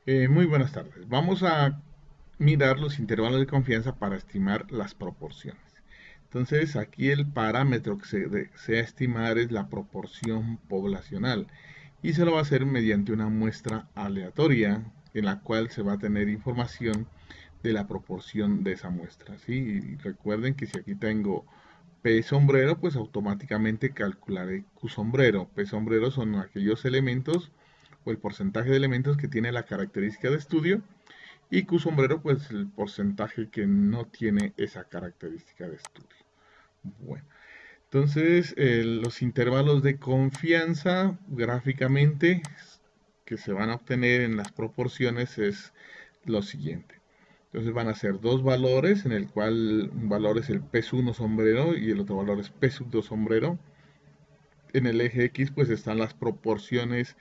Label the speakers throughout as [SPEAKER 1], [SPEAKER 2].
[SPEAKER 1] Muy buenas tardes. Vamos a mirar los intervalos de confianza para estimar las proporciones. Entonces, aquí el parámetro que se desea estimar es la proporción poblacional y se lo va a hacer mediante una muestra aleatoria en la cual se va a tener información de la proporción de esa muestra. ¿Sí? Y recuerden que si aquí tengo P sombrero, pues automáticamente calcularé Q sombrero. P sombrero son aquellos elementos o el porcentaje de elementos que tiene la característica de estudio y Q sombrero pues el porcentaje que no tiene esa característica de estudio. Bueno, entonces los intervalos de confianza gráficamente que se van a obtener en las proporciones es lo siguiente. Entonces van a ser dos valores en el cual un valor es el P sub 1 sombrero y el otro valor es P sub 2 sombrero. En el eje X pues están las proporciones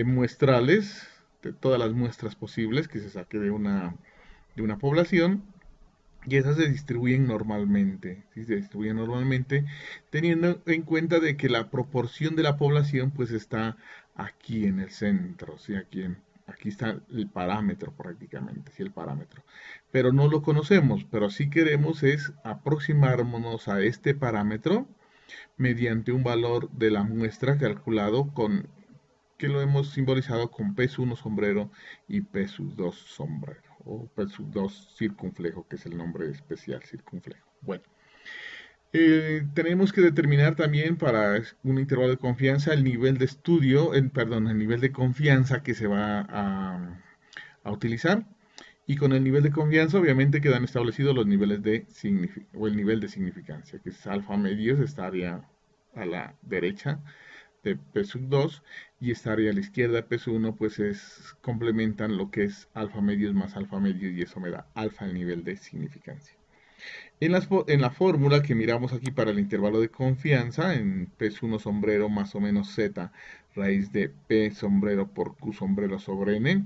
[SPEAKER 1] muestrales de todas las muestras posibles que se saque de una población y esas se distribuyen normalmente, ¿sí? Se distribuyen normalmente teniendo en cuenta de que la proporción de la población pues está aquí en el centro, ¿sí? Aquí está el parámetro prácticamente, ¿sí? El parámetro. Pero no lo conocemos, pero sí queremos es aproximarnos a este parámetro mediante un valor de la muestra calculado con que lo hemos simbolizado con P sub 1 sombrero y P sub 2 sombrero o P sub 2 circunflejo, que es el nombre especial circunflejo. Bueno, tenemos que determinar también para un intervalo de confianza el nivel de estudio, perdón, el nivel de confianza que se va a utilizar. Y con el nivel de confianza, obviamente, quedan establecidos los niveles de o el nivel de significancia, que es alfa medios, estaría a la derecha de P sub 2 y estaría a la izquierda P sub 1, pues complementan lo que es alfa medios más alfa medios y eso me da alfa el nivel de significancia. En la fórmula que miramos aquí para el intervalo de confianza, en P sub 1 sombrero más o menos Z raíz de P sombrero por Q sombrero sobre N,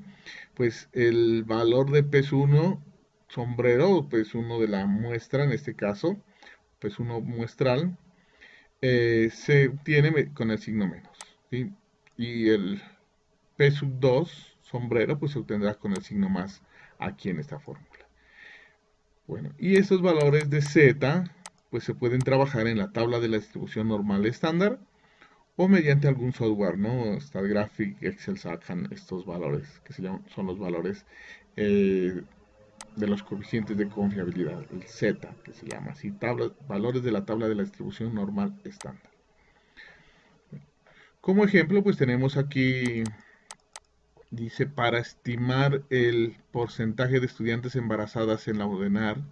[SPEAKER 1] pues el valor de P sub 1 sombrero o P sub 1 de la muestra, en este caso, P sub 1 muestral, se obtiene con el signo menos, ¿sí? Y el P sub 2 sombrero pues se obtendrá con el signo más aquí en esta fórmula. Bueno, y estos valores de Z pues se pueden trabajar en la tabla de la distribución normal estándar o mediante algún software, ¿no? StatGraphic, Excel sacan estos valores que son los valores eh, de los coeficientes de confiabilidad, el Z que se llama así, valores de la tabla de la distribución normal estándar. Como ejemplo, pues tenemos aquí, dice, para estimar el porcentaje de estudiantes embarazadas en la UDENAR,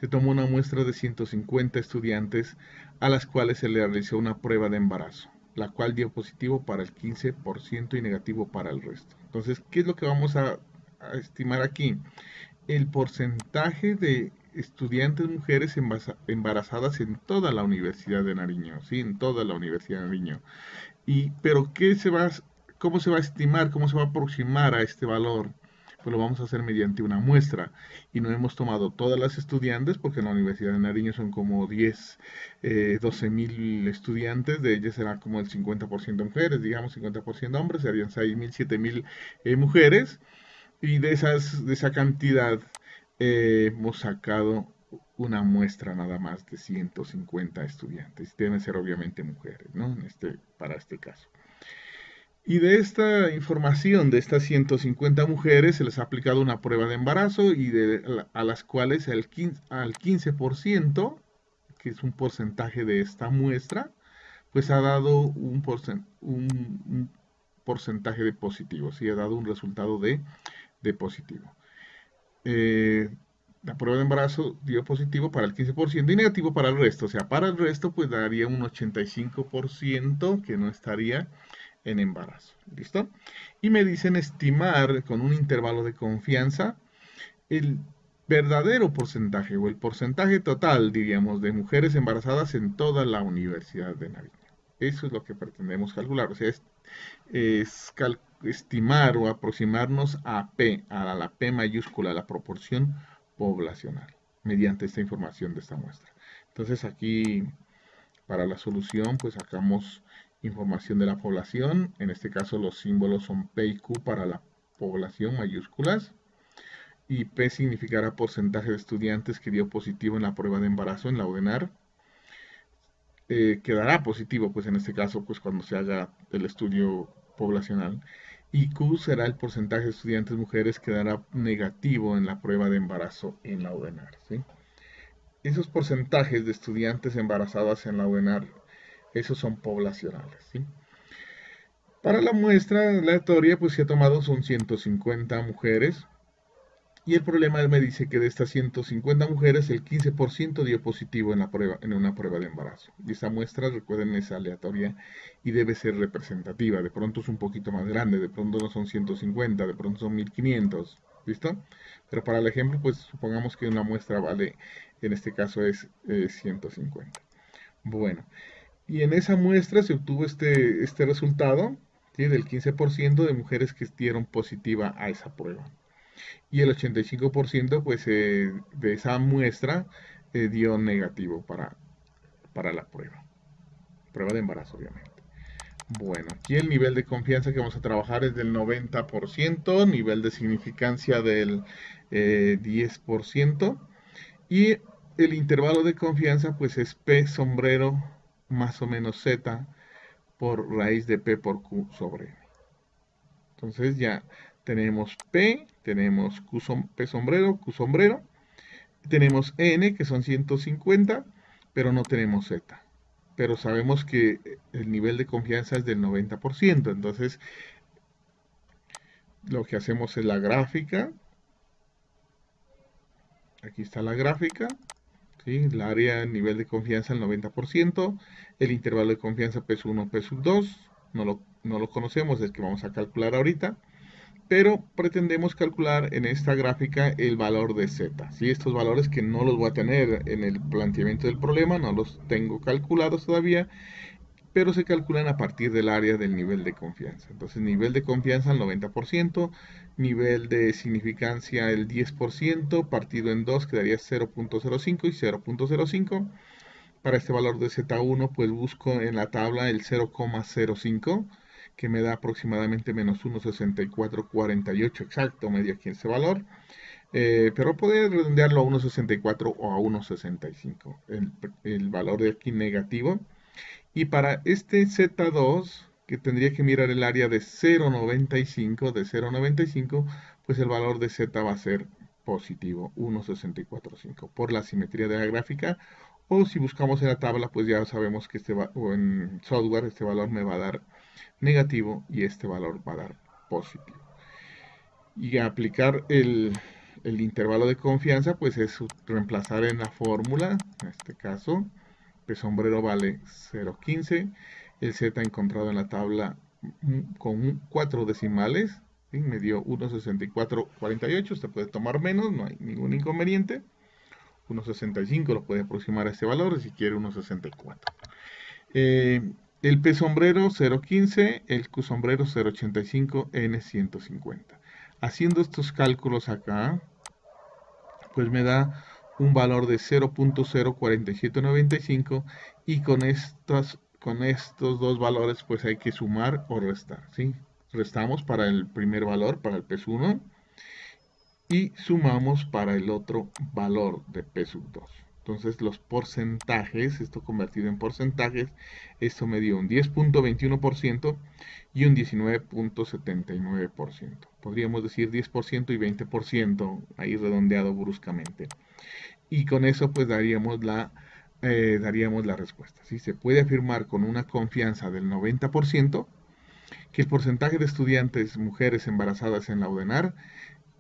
[SPEAKER 1] se tomó una muestra de 150 estudiantes a las cuales se le realizó una prueba de embarazo, la cual dio positivo para el 15% y negativo para el resto. Entonces, ¿qué es lo que vamos a estimar aquí? El porcentaje de estudiantes mujeres embarazadas en toda la Universidad de Nariño, ¿sí? En toda la Universidad de Nariño. Pero ¿cómo se va a estimar, cómo se va a aproximar a este valor? Pues lo vamos a hacer mediante una muestra. Y no hemos tomado todas las estudiantes, porque en la Universidad de Nariño son como 12.000 estudiantes, de ellas será como el 50% mujeres, digamos 50% hombres, serían 6.000, 7.000 mujeres. Y de esa cantidad hemos sacado una muestra nada más de 150 estudiantes. Deben ser obviamente mujeres, ¿no? Para este caso. Y de esta información, de estas 150 mujeres, se les ha aplicado una prueba de embarazo y a las cuales al 15%, que es un porcentaje de esta muestra, pues ha dado un porcentaje de positivo, sí, ha dado un resultado de positivo. eh, la prueba de embarazo dio positivo para el 15% y negativo para el resto. O sea, para el resto pues daría un 85% que no estaría en embarazo. ¿Listo? Y me dicen estimar con un intervalo de confianza el verdadero porcentaje o el porcentaje total, diríamos, de mujeres embarazadas en toda la Universidad de Nariño. Eso es lo que pretendemos calcular. O sea, estimar o aproximarnos a P, a la P mayúscula, la proporción poblacional, mediante esta información de esta muestra. Entonces aquí, para la solución, pues sacamos información de la población. En este caso los símbolos son P y Q para la población mayúsculas, y P significará porcentaje de estudiantes que dio positivo en la prueba de embarazo en la UDENAR. Quedará positivo, pues en este caso, pues cuando se haga el estudio poblacional. Y Q será el porcentaje de estudiantes mujeres que dará negativo en la prueba de embarazo en la UDENAR, ¿sí? Esos porcentajes de estudiantes embarazadas en la UDENAR, esos son poblacionales, ¿sí? Para la muestra aleatoria, pues se ha tomado son 150 mujeres. Y el problema me dice que de estas 150 mujeres, el 15% dio positivo en la prueba, en una prueba de embarazo. Y esa muestra, recuerden, es aleatoria y debe ser representativa. De pronto es un poquito más grande, de pronto no son 150, de pronto son 1500. ¿Listo? Pero para el ejemplo, pues supongamos que una muestra vale, en este caso es 150. Bueno, y en esa muestra se obtuvo este resultado, ¿sí? Del 15% de mujeres que dieron positiva a esa prueba. Y el 85% pues, de esa muestra dio negativo para la prueba de embarazo, obviamente. Bueno, aquí el nivel de confianza que vamos a trabajar es del 90%, nivel de significancia del 10%, y el intervalo de confianza pues es P sombrero más o menos Z por raíz de P por Q sobre N. Entonces ya tenemos P, tenemos P sombrero, Q sombrero, tenemos N que son 150, pero no tenemos Z. Pero sabemos que el nivel de confianza es del 90%, entonces lo que hacemos es la gráfica. Aquí está la gráfica, ¿sí? El área, nivel de confianza al 90%, el intervalo de confianza P1, P2, no lo conocemos, es que vamos a calcular ahorita. Pero pretendemos calcular en esta gráfica el valor de Z. ¿Sí? Estos valores que no los voy a tener en el planteamiento del problema, no los tengo calculados todavía, pero se calculan a partir del área del nivel de confianza. Entonces, nivel de confianza al 90%, nivel de significancia el 10%, partido en 2 quedaría 0.05 y 0.05. Para este valor de Z1, pues busco en la tabla el 0,05, que me da aproximadamente menos 1,6448 exacto, medio aquí ese valor. Pero poder redondearlo a 1,64 o a 1,65, el valor de aquí negativo. Y para este Z2, que tendría que mirar el área de 0,95, pues el valor de Z va a ser positivo, 1,645, por la simetría de la gráfica. O si buscamos en la tabla, pues ya sabemos que o en software este valor me va a dar negativo y este valor va a dar positivo. Y aplicar el intervalo de confianza, pues es reemplazar en la fórmula, en este caso, P sombrero vale 0.15, el Z encontrado en la tabla con 4 decimales, ¿sí? Me dio 1,6448, usted puede tomar menos, no hay ningún inconveniente. 1,65 lo puede aproximar a este valor, si quiere 1,64. El P sombrero 0.15, el Q sombrero 0.85, N 150. Haciendo estos cálculos acá, pues me da un valor de 0.04795 y con estos dos valores pues hay que sumar o restar, ¿sí? Restamos para el primer valor, para el P1, y sumamos para el otro valor de P2. Entonces los porcentajes, esto convertido en porcentajes, esto me dio un 10.21% y un 19.79%. Podríamos decir 10% y 20%, ahí redondeado bruscamente. Y con eso pues daríamos la respuesta. ¿Sí? Se puede afirmar con una confianza del 90% que el porcentaje de estudiantes mujeres embarazadas en la UDENAR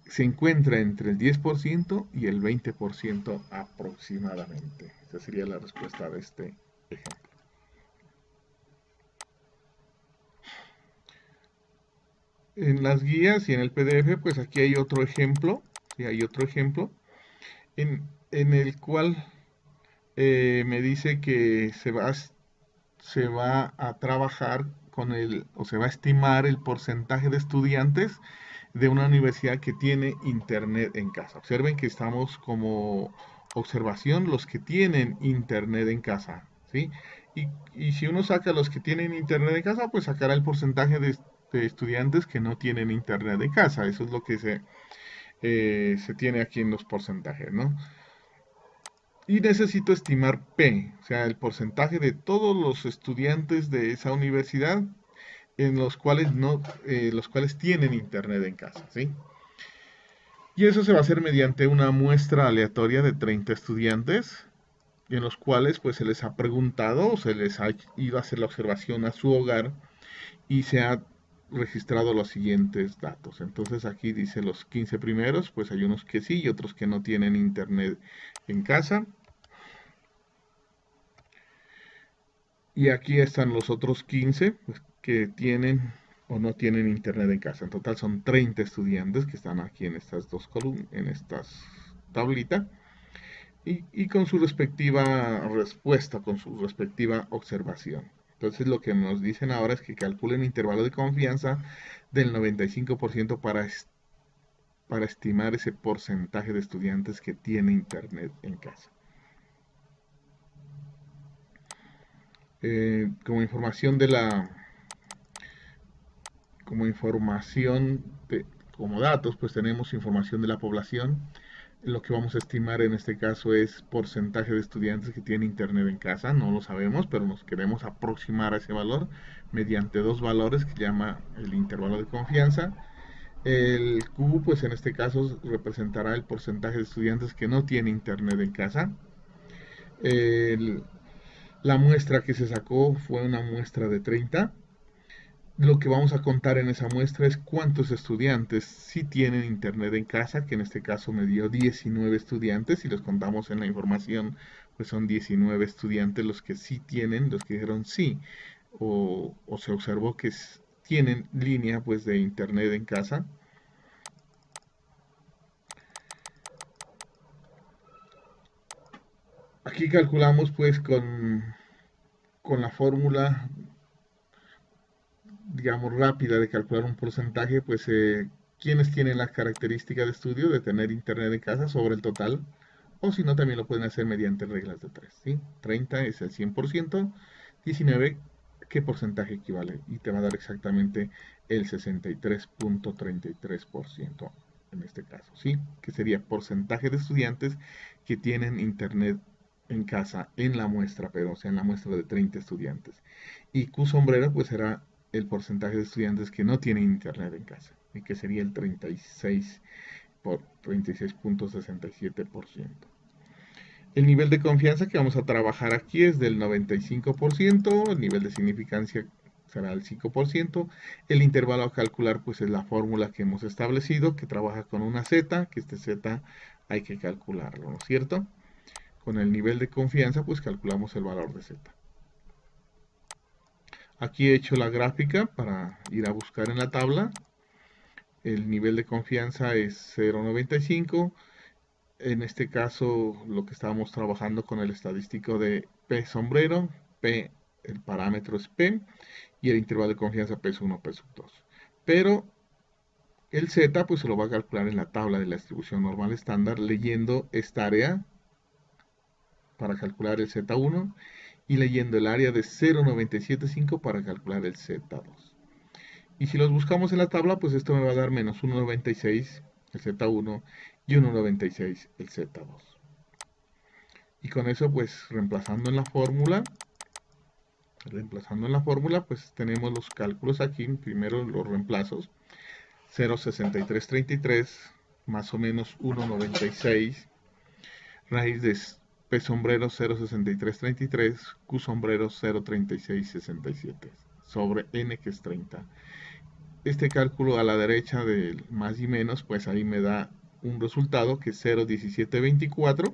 [SPEAKER 1] se encuentra entre el 10% y el 20% aproximadamente. Esa sería la respuesta de este ejemplo. En las guías y en el PDF, pues aquí hay otro ejemplo, ¿sí? Hay otro ejemplo en el cual me dice que se va a trabajar con o se va a estimar el porcentaje de estudiantes de una universidad que tiene internet en casa. Observen que estamos como observación los que tienen internet en casa, ¿sí? Y si uno saca los que tienen internet en casa, pues sacará el porcentaje de estudiantes que no tienen internet en casa. Eso es lo que se tiene aquí en los porcentajes, ¿no? Y necesito estimar P, o sea, el porcentaje de todos los estudiantes de esa universidad en los cuales no, los cuales tienen internet en casa, ¿sí? Y eso se va a hacer mediante una muestra aleatoria de 30 estudiantes, en los cuales pues se les ha preguntado o se les ha ido a hacer la observación a su hogar y se ha registrado los siguientes datos. Entonces aquí dice los 15 primeros, pues hay unos que sí y otros que no tienen internet en casa. Y aquí están los otros 15 pues, que tienen o no tienen internet en casa. En total son 30 estudiantes que están aquí en estas dos columnas, en estas tablitas. Y con su respectiva respuesta, con su respectiva observación. Entonces lo que nos dicen ahora es que calculen intervalo de confianza del 95% para estimar ese porcentaje de estudiantes que tiene internet en casa. Como información de la como información, como datos, pues tenemos información de la población. Lo que vamos a estimar en este caso es porcentaje de estudiantes que tienen internet en casa, no lo sabemos, pero nos queremos aproximar a ese valor mediante dos valores que llama el intervalo de confianza. El Q, pues en este caso representará el porcentaje de estudiantes que no tienen internet en casa. El, la muestra que se sacó fue una muestra de 30. Lo que vamos a contar en esa muestra es cuántos estudiantes sí tienen internet en casa, que en este caso me dio 19 estudiantes, y los contamos en la información, pues son 19 estudiantes los que sí tienen, los que dijeron sí, o se observó que tienen línea pues de internet en casa. Aquí calculamos pues con la fórmula digamos, rápida de calcular un porcentaje, pues quienes tienen la característica de estudio de tener internet en casa sobre el total, o si no, también lo pueden hacer mediante reglas de 3, ¿sí? 30 es el 100%, 19, ¿qué porcentaje equivale? Y te va a dar exactamente el 63.33% en este caso, ¿sí? Que sería porcentaje de estudiantes que tienen internet en casa en la muestra, pero o sea, en la muestra de 30 estudiantes. Y Q sombrero, pues será el porcentaje de estudiantes que no tienen internet en casa, y que sería el 36 por 36.67%. El nivel de confianza que vamos a trabajar aquí es del 95%, el nivel de significancia será el 5%, el intervalo a calcular pues es la fórmula que hemos establecido, que trabaja con una z, que este z hay que calcularlo, ¿no es cierto? Con el nivel de confianza pues calculamos el valor de z. Aquí he hecho la gráfica para ir a buscar en la tabla. El nivel de confianza es 0.95. En este caso, lo que estábamos trabajando con el estadístico de P sombrero, P, el parámetro es P, y el intervalo de confianza P 1, P 2. Pero el Z, pues se lo va a calcular en la tabla de la distribución normal estándar, leyendo esta área para calcular el Z1 y leyendo el área de 0.975 para calcular el Z2. Y si los buscamos en la tabla, pues esto me va a dar menos 1.96 el Z1 y 1.96 el Z2. Y con eso, pues reemplazando en la fórmula, pues tenemos los cálculos aquí. Primero los reemplazos. 0.6333 más o menos 1.96. Raíz de P sombrero 0.6333, Q sombrero 0.3667 sobre N que es 30. Este cálculo a la derecha del más y menos, pues ahí me da un resultado que es 0.1724.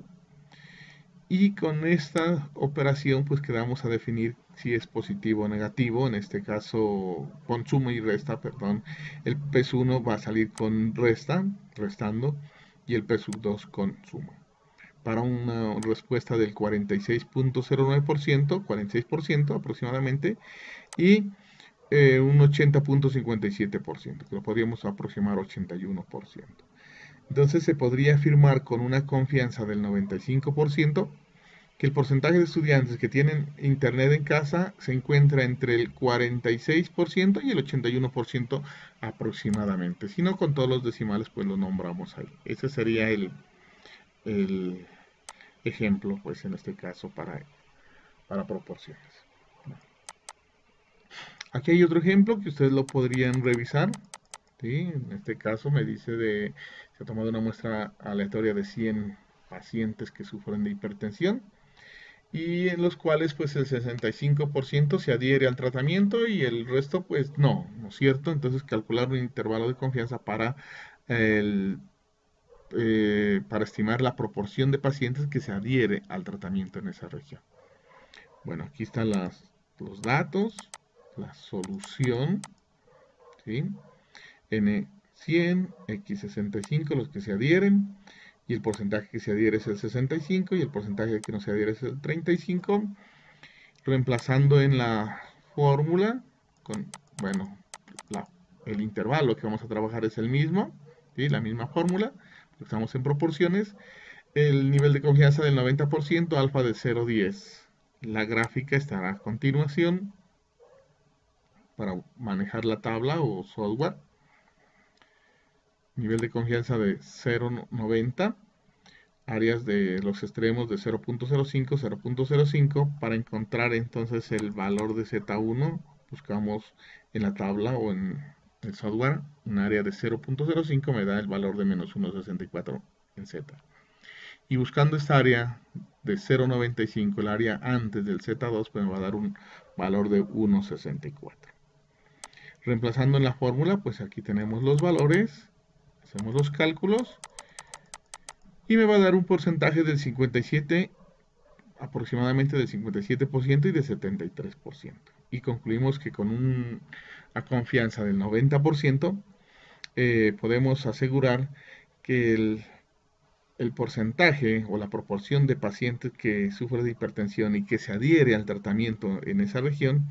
[SPEAKER 1] Y con esta operación pues quedamos a definir si es positivo o negativo. En este caso con suma y resta, perdón. El P1 va a salir con restando, y el P2 con suma. Para una respuesta del 46.09%, 46% aproximadamente, y un 80.57%, que lo podríamos aproximar 81%. Entonces se podría afirmar con una confianza del 95% que el porcentaje de estudiantes que tienen internet en casa se encuentra entre el 46% y el 81% aproximadamente. Si no, con todos los decimales, pues lo nombramos ahí. Ese sería el ejemplo, pues en este caso, para proporciones. Aquí hay otro ejemplo que ustedes lo podrían revisar. ¿Sí? En este caso me dice se ha tomado una muestra aleatoria de 100 pacientes que sufren de hipertensión y en los cuales pues el 65% se adhiere al tratamiento y el resto pues ¿no es cierto? Entonces calcular un intervalo de confianza para estimar la proporción de pacientes que se adhiere al tratamiento en esa región. Bueno, aquí están los datos, la solución, ¿sí? N100, X65, los que se adhieren, y el porcentaje que se adhiere es el 65 y el porcentaje que no se adhiere es el 35, reemplazando en la fórmula, bueno, el intervalo que vamos a trabajar es el mismo, ¿sí? La misma fórmula, estamos en proporciones, el nivel de confianza del 90%, alfa de 0,10. La gráfica estará a continuación para manejar la tabla o software. Nivel de confianza de 0,90, áreas de los extremos de 0.05, 0.05. Para encontrar entonces el valor de Z1, buscamos en la tabla o en el software, un área de 0.05 me da el valor de menos 1.64 en Z. Y buscando esta área de 0.95, el área antes del Z2, pues me va a dar un valor de 1.64. Reemplazando en la fórmula, pues aquí tenemos los valores, hacemos los cálculos y me va a dar un porcentaje del 57, aproximadamente del 57% y de 73%. Y concluimos que con una confianza del 90% podemos asegurar que el porcentaje o la proporción de pacientes que sufren de hipertensión y que se adhiere al tratamiento en esa región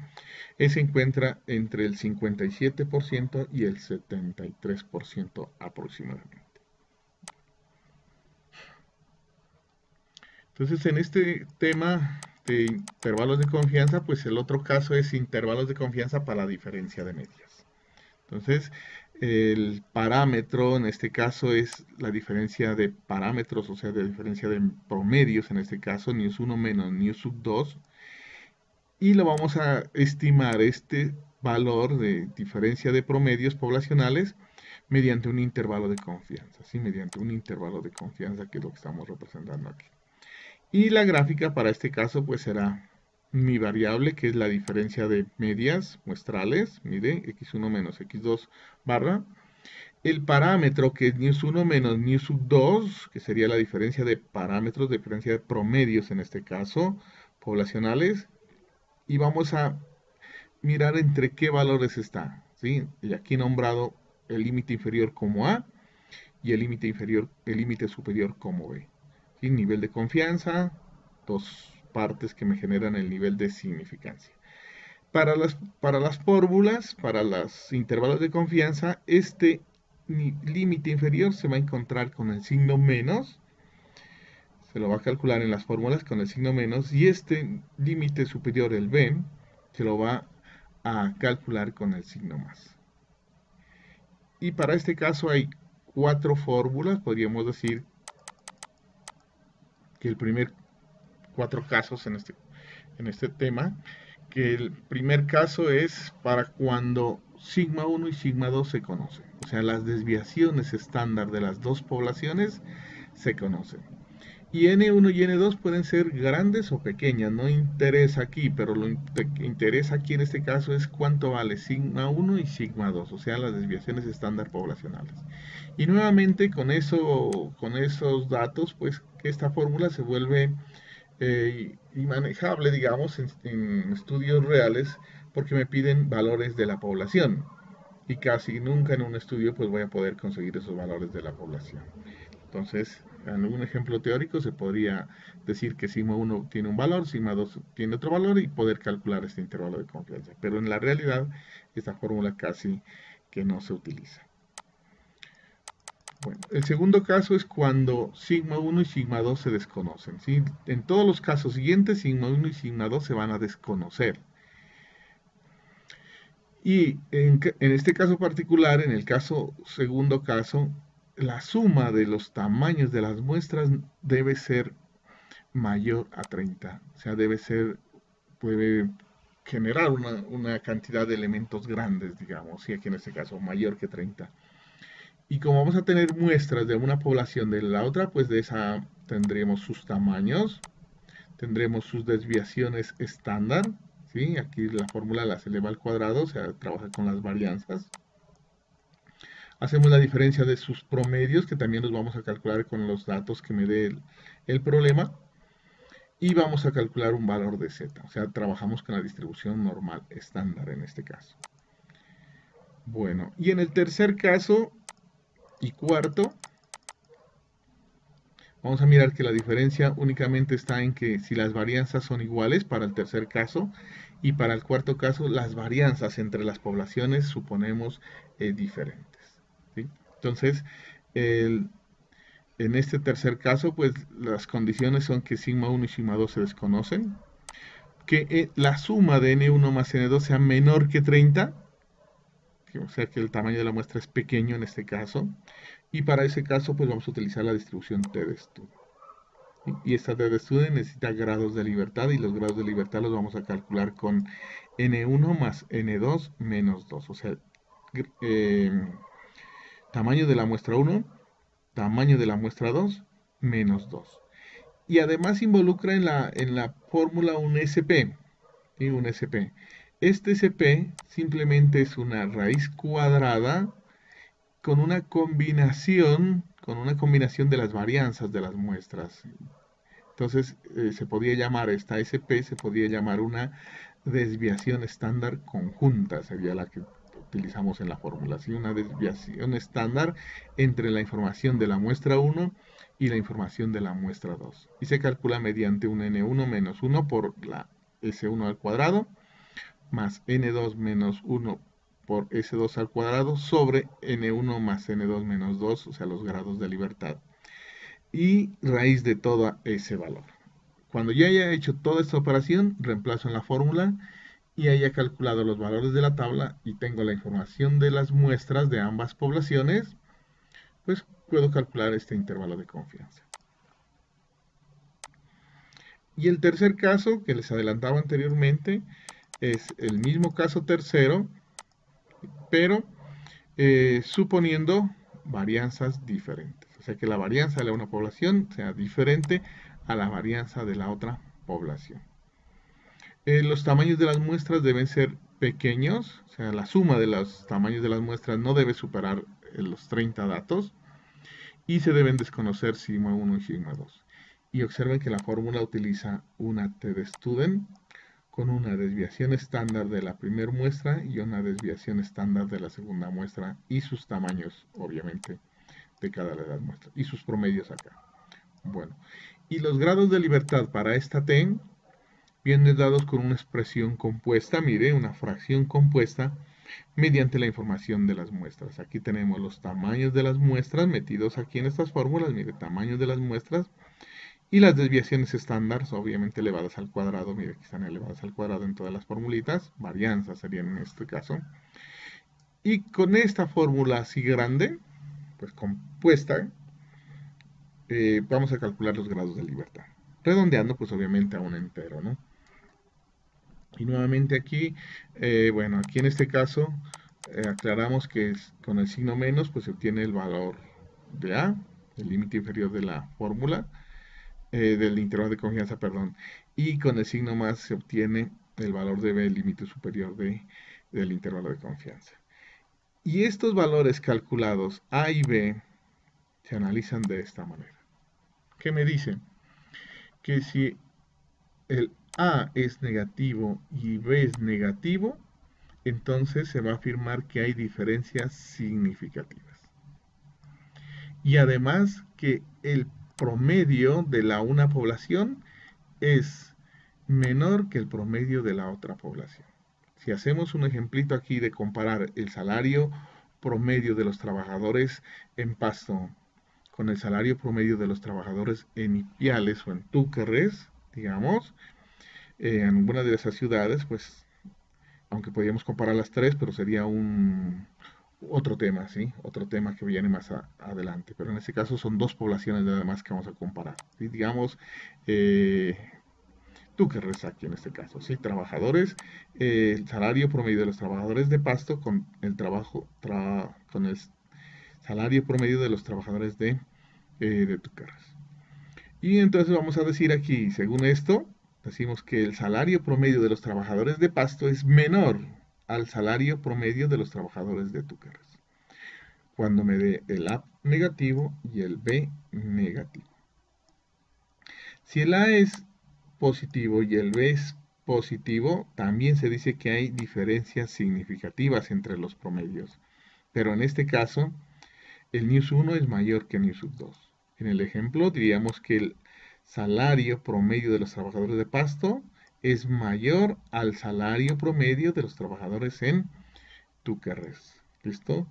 [SPEAKER 1] se encuentra entre el 57% y el 73% aproximadamente. Entonces, en este tema de intervalos de confianza, pues el otro caso es intervalos de confianza para la diferencia de medias. Entonces, el parámetro en este caso es la diferencia de parámetros, o sea, de diferencia de promedios, en este caso, ν1 menos ν2, y lo vamos a estimar este valor de diferencia de promedios poblacionales mediante un intervalo de confianza, ¿sí? Mediante un intervalo de confianza, que es lo que estamos representando aquí. Y la gráfica para este caso pues será mi variable, que es la diferencia de medias muestrales, mire, x1 menos x2 barra, el parámetro que es ν1 menos ν2, que sería la diferencia de parámetros, diferencia de promedios en este caso, poblacionales, y vamos a mirar entre qué valores está, ¿sí? Y aquí nombrado el límite inferior como A y el límite superior como B. ¿Sí? Nivel de confianza, dos partes que me generan el nivel de significancia. Para las fórmulas, para los intervalos de confianza, este límite inferior se va a encontrar con el signo menos, se lo va a calcular en las fórmulas con el signo menos, y este límite superior, el B, se lo va a calcular con el signo más. Y para este caso hay 4 fórmulas, podríamos decir que el primer 4 casos en este tema, que el primer caso es para cuando sigma 1 y sigma 2 se conocen, o sea, las desviaciones estándar de las dos poblaciones se conocen. Y N1 y N2 pueden ser grandes o pequeñas, no interesa aquí, pero lo que interesa aquí en este caso es cuánto vale sigma 1 y sigma 2, o sea, las desviaciones estándar poblacionales. Y nuevamente con esos datos, pues que esta fórmula se vuelve manejable, digamos, en estudios reales, porque me piden valores de la población. Y casi nunca en un estudio pues voy a poder conseguir esos valores de la población. Entonces, en un ejemplo teórico se podría decir que sigma 1 tiene un valor, sigma 2 tiene otro valor y poder calcular este intervalo de confianza. Pero en la realidad, esta fórmula casi que no se utiliza. Bueno. Bueno, el segundo caso es cuando sigma 1 y sigma 2 se desconocen, ¿sí? En todos los casos siguientes, sigma 1 y sigma 2 se van a desconocer. Y en este caso particular, en el segundo caso, la suma de los tamaños de las muestras debe ser mayor a 30. O sea, puede generar una cantidad de elementos grandes, digamos, y aquí en este caso mayor que 30. Y como vamos a tener muestras de una población de la otra, pues de esa tendremos sus tamaños, tendremos sus desviaciones estándar, ¿sí? Aquí la fórmula las eleva al cuadrado, o sea, trabaja con las varianzas. Hacemos la diferencia de sus promedios, que también los vamos a calcular con los datos que me dé el problema. Y vamos a calcular un valor de z, o sea, trabajamos con la distribución normal estándar en este caso. Bueno, y en el tercer caso y cuarto, vamos a mirar que la diferencia únicamente está en que si las varianzas son iguales para el tercer caso y para el cuarto caso las varianzas entre las poblaciones suponemos diferentes, ¿sí? Entonces, en este tercer caso, pues las condiciones son que sigma 1 y sigma 2 se desconocen, que la suma de n1 más n2 sea menor que 30, o sea que el tamaño de la muestra es pequeño en este caso, y para ese caso pues vamos a utilizar la distribución t de Student. Y esta t de Student necesita grados de libertad, y los grados de libertad los vamos a calcular con n1 más n2 menos 2, o sea, tamaño de la muestra 1, tamaño de la muestra 2, menos 2. Y además involucra en la fórmula un SP, ¿sí? Un SP. Este SP simplemente es una raíz cuadrada con una combinación de las varianzas de las muestras. Entonces, se podría llamar esta SP, se podría llamar una desviación estándar conjunta, sería la que utilizamos en la fórmula, ¿sí? Una desviación estándar entre la información de la muestra 1 y la información de la muestra 2. Y se calcula mediante un n1 menos 1 por la s1 al cuadrado, más n2 menos 1 por s2 al cuadrado sobre n1 más n2 menos 2, o sea, los grados de libertad, y raíz de todo ese valor. Cuando ya haya hecho toda esta operación, reemplazo en la fórmula y haya calculado los valores de la tabla y tengo la información de las muestras de ambas poblaciones, pues puedo calcular este intervalo de confianza. Y el tercer caso que les adelantaba anteriormente es el mismo caso tercero, pero suponiendo varianzas diferentes. O sea, que la varianza de una población sea diferente a la varianza de la otra población. Los tamaños de las muestras deben ser pequeños, o sea, la suma de los tamaños de las muestras no debe superar los 30 datos, y se deben desconocer sigma 1 y sigma 2. Y observen que la fórmula utiliza una t de Student con una desviación estándar de la primera muestra y una desviación estándar de la segunda muestra, y sus tamaños, obviamente, de cada de las muestras, y sus promedios acá. Bueno, y los grados de libertad para esta t vienen dados con una expresión compuesta, mire, una fracción compuesta, mediante la información de las muestras. Aquí tenemos los tamaños de las muestras metidos aquí en estas fórmulas, mire, tamaños de las muestras, y las desviaciones estándar, obviamente elevadas al cuadrado, mire, aquí están elevadas al cuadrado en todas las formulitas, varianzas serían en este caso. Y con esta fórmula así grande, pues compuesta, vamos a calcular los grados de libertad. Redondeando, pues obviamente a un entero, ¿no? Y nuevamente aquí, bueno, aquí en este caso, aclaramos que con el signo menos, pues se obtiene el valor de A, el límite inferior de la fórmula, del intervalo de confianza, perdón, y con el signo más se obtiene el valor de B, el límite superior del intervalo de confianza. Y estos valores calculados A y B se analizan de esta manera. ¿Qué me dicen? Que si el A es negativo y B es negativo, entonces se va a afirmar que hay diferencias significativas. Y además que el promedio de una población es menor que el promedio de la otra población. Si hacemos un ejemplito aquí de comparar el salario promedio de los trabajadores en Pasto con el salario promedio de los trabajadores en Ipiales o en Túquerres, digamos, en alguna de esas ciudades, pues, aunque podríamos comparar las tres, pero sería otro tema, ¿sí? Otro tema que viene más adelante. Pero en este caso son dos poblaciones nada más que vamos a comparar. ¿Sí? Digamos, eh, Túquerres aquí en este caso, ¿sí? Trabajadores, el salario promedio de los trabajadores de Pasto con el con el salario promedio de los trabajadores de Túquerres. Y entonces vamos a decir aquí, según esto, decimos que el salario promedio de los trabajadores de Pasto es menor al salario promedio de los trabajadores de Túquerres. Cuando me dé el A negativo y el B negativo. Si el A es positivo y el B es positivo, también se dice que hay diferencias significativas entre los promedios. Pero en este caso, el News 1 es mayor que el News 2. En el ejemplo, diríamos que el salario promedio de los trabajadores de Pasto es mayor al salario promedio de los trabajadores en Túquerres. ¿Listo?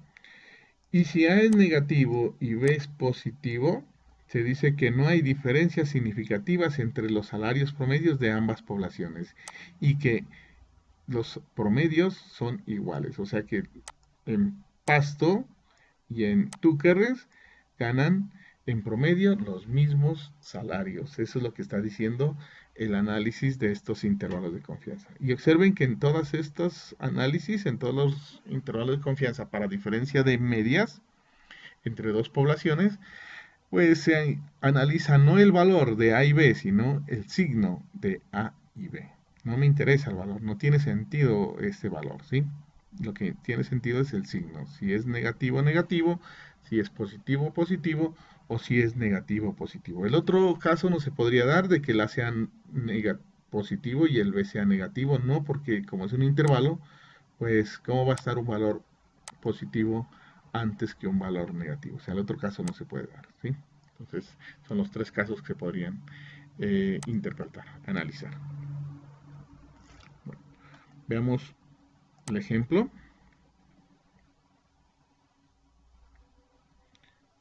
[SPEAKER 1] Y si A es negativo y B es positivo, se dice que no hay diferencias significativas entre los salarios promedios de ambas poblaciones y que los promedios son iguales. O sea que en Pasto y en Túquerres ganan en promedio los mismos salarios. Eso es lo que está diciendo el análisis de estos intervalos de confianza. Y observen que en todos estos análisis, en todos los intervalos de confianza, para diferencia de medias entre dos poblaciones, pues se analiza no el valor de A y B, sino el signo de A y B. No me interesa el valor, no tiene sentido este valor, ¿sí? Lo que tiene sentido es el signo. Si es negativo, negativo, si es positivo, positivo, o si es negativo, positivo. El otro caso no se podría dar de que el A sea positivo y el B sea negativo, no, porque como es un intervalo, pues ¿cómo va a estar un valor positivo antes que un valor negativo? O sea, el otro caso no se puede dar, ¿sí? Entonces, son los tres casos que se podrían interpretar, analizar. Bueno, veamos el ejemplo.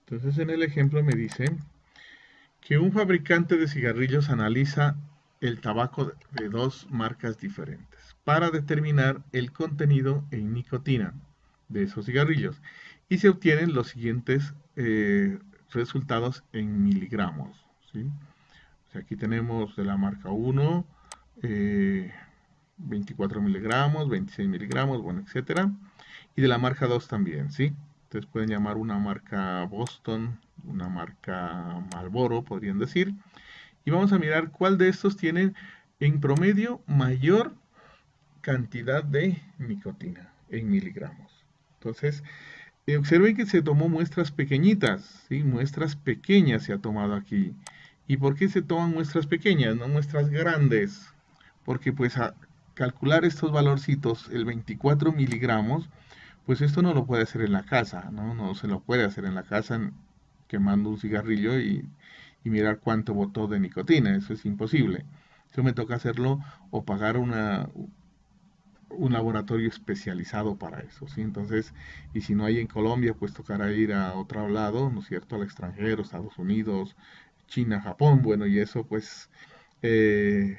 [SPEAKER 1] Entonces, en el ejemplo me dice que un fabricante de cigarrillos analiza el tabaco de dos marcas diferentes para determinar el contenido en nicotina de esos cigarrillos y se obtienen los siguientes resultados en miligramos, ¿sí? O sea, aquí tenemos de la marca 1, 24 miligramos, 26 miligramos, bueno, etcétera. Y de la marca 2 también, ¿sí? Entonces pueden llamar una marca Boston, una marca Marlboro, podrían decir. Y vamos a mirar cuál de estos tiene en promedio mayor cantidad de nicotina en miligramos. Entonces, observen que se tomó muestras pequeñitas, ¿sí? Muestras pequeñas se ha tomado aquí. ¿Y por qué se toman muestras pequeñas, no muestras grandes? Porque pues a calcular estos valorcitos, el 24 miligramos, pues esto no lo puede hacer en la casa, ¿no? No se lo puede hacer en la casa quemando un cigarrillo y mirar cuánto botó de nicotina, eso es imposible. Eso me toca hacerlo o pagar un laboratorio especializado para eso, ¿sí? Entonces, y si no hay en Colombia, pues tocará ir a otro lado, ¿no es cierto?, al extranjero, Estados Unidos, China, Japón, bueno, y eso pues eh,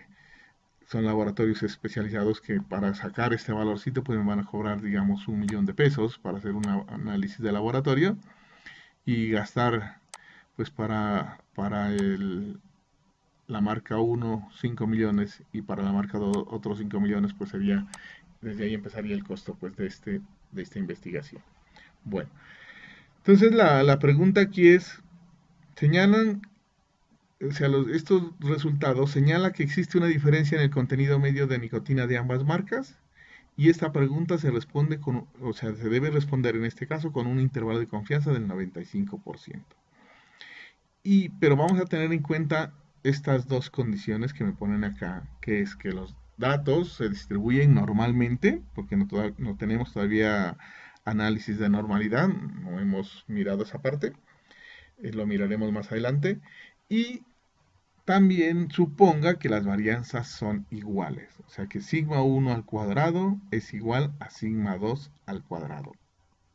[SPEAKER 1] son laboratorios especializados que para sacar este valorcito pues me van a cobrar, digamos, 1 millón de pesos para hacer un análisis de laboratorio y gastar pues para la marca 1 5 millones y para la marca 2 otros 5 millones, pues sería, desde ahí empezaría el costo pues de esta investigación. Bueno, entonces la pregunta aquí es, señalan, o sea, estos resultados señala que existe una diferencia en el contenido medio de nicotina de ambas marcas y esta pregunta se responde o sea, se debe responder en este caso con un intervalo de confianza del 95%. Pero vamos a tener en cuenta estas dos condiciones que me ponen acá, que es que los datos se distribuyen normalmente, porque no tenemos todavía análisis de normalidad, no hemos mirado esa parte, lo miraremos más adelante, y también suponga que las varianzas son iguales, o sea que sigma 1 al cuadrado es igual a sigma 2 al cuadrado.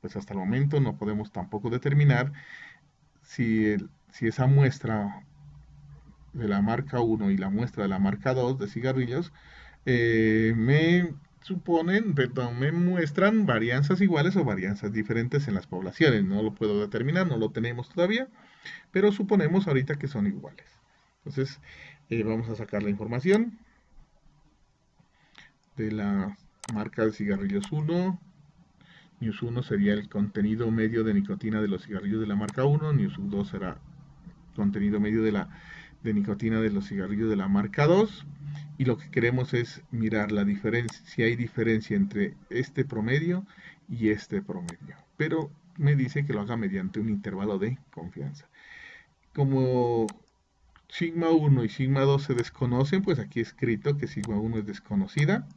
[SPEAKER 1] Pues hasta el momento no podemos tampoco determinar si esa muestra de la marca 1 y la muestra de la marca 2 de cigarrillos me muestran varianzas iguales o varianzas diferentes en las poblaciones. No lo puedo determinar, no lo tenemos todavía, pero suponemos ahorita que son iguales. Entonces, vamos a sacar la información de la marca de cigarrillos 1. News 1 sería el contenido medio de nicotina de los cigarrillos de la marca 1. News 2 será contenido medio de nicotina de los cigarrillos de la marca 2. Y lo que queremos es mirar la diferencia, si hay diferencia entre este promedio y este promedio. Pero me dice que lo haga mediante un intervalo de confianza. Como sigma 1 y sigma 2 se desconocen, pues aquí he escrito que sigma 1 es desconocida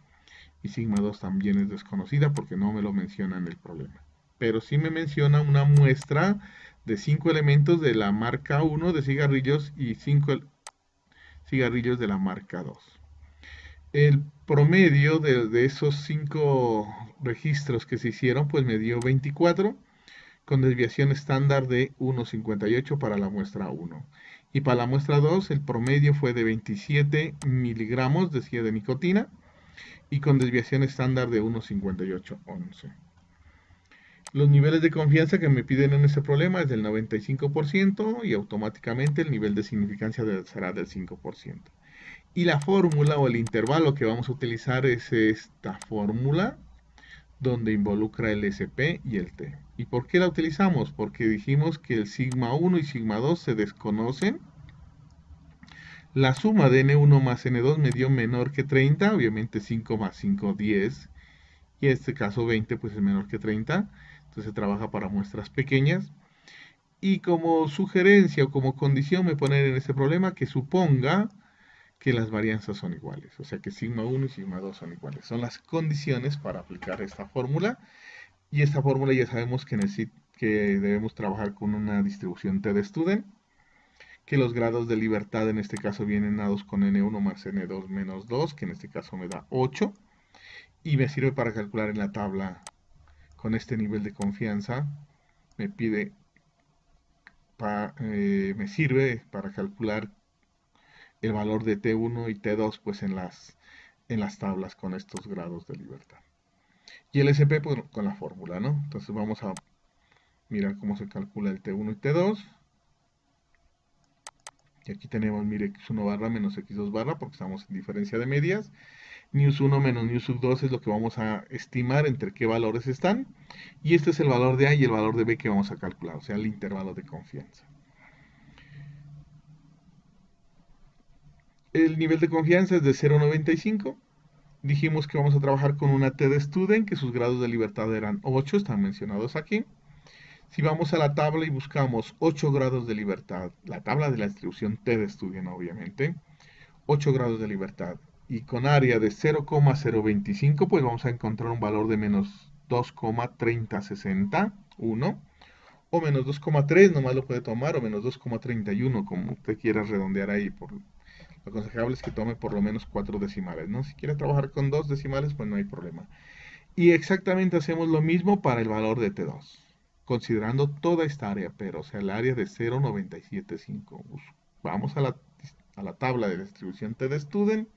[SPEAKER 1] y sigma 2 también es desconocida porque no me lo menciona en el problema. Pero sí me menciona una muestra de 5 elementos de la marca 1 de cigarrillos y 5 cigarrillos de la marca 2. El promedio de esos 5 registros que se hicieron, pues me dio 24, con desviación estándar de 1,58 para la muestra 1. Y para la muestra 2, el promedio fue de 27 miligramos, decía, de nicotina, y con desviación estándar de 1,5811. Los niveles de confianza que me piden en este problema es del 95% y automáticamente el nivel de significancia será del 5%. Y la fórmula o el intervalo que vamos a utilizar es esta fórmula donde involucra el SP y el T. ¿Y por qué la utilizamos? Porque dijimos que el sigma 1 y sigma 2 se desconocen. La suma de N1 más N2 me dio menor que 30, obviamente 5 más 5, 10. Y en este caso 20 pues es menor que 30. Entonces se trabaja para muestras pequeñas. Y como sugerencia o como condición me ponen en este problema que suponga que las varianzas son iguales, o sea que sigma 1 y sigma 2 son iguales. Son las condiciones para aplicar esta fórmula, y esta fórmula ya sabemos que debemos trabajar con una distribución T de Student, que los grados de libertad en este caso vienen dados con N1 más N2 menos 2, que en este caso me da 8, y me sirve para calcular en la tabla con este nivel de confianza, me sirve para calcular el valor de T1 y T2 pues en las tablas con estos grados de libertad. Y el SP pues, con la fórmula, ¿no? Entonces vamos a mirar cómo se calcula el T1 y T2. Y aquí tenemos, mire, x1 barra menos x2 barra porque estamos en diferencia de medias. News 1 menos News 2 es lo que vamos a estimar entre qué valores están. Y este es el valor de A y el valor de B que vamos a calcular, o sea, el intervalo de confianza. El nivel de confianza es de 0,95. Dijimos que vamos a trabajar con una T de Student, que sus grados de libertad eran 8, están mencionados aquí. Si vamos a la tabla y buscamos 8 grados de libertad, la tabla de la distribución T de Student obviamente, 8 grados de libertad, y con área de 0,025, pues vamos a encontrar un valor de menos 2,3061, o menos 2,3, nomás lo puede tomar, o menos 2,31, como usted quiera redondear ahí. Lo aconsejable es que tome por lo menos 4 decimales, ¿no? Si quiere trabajar con 2 decimales, pues no hay problema. Y exactamente hacemos lo mismo para el valor de T2, considerando toda esta área, pero o sea, el área de 0,975. Vamos a la tabla de distribución T de Student,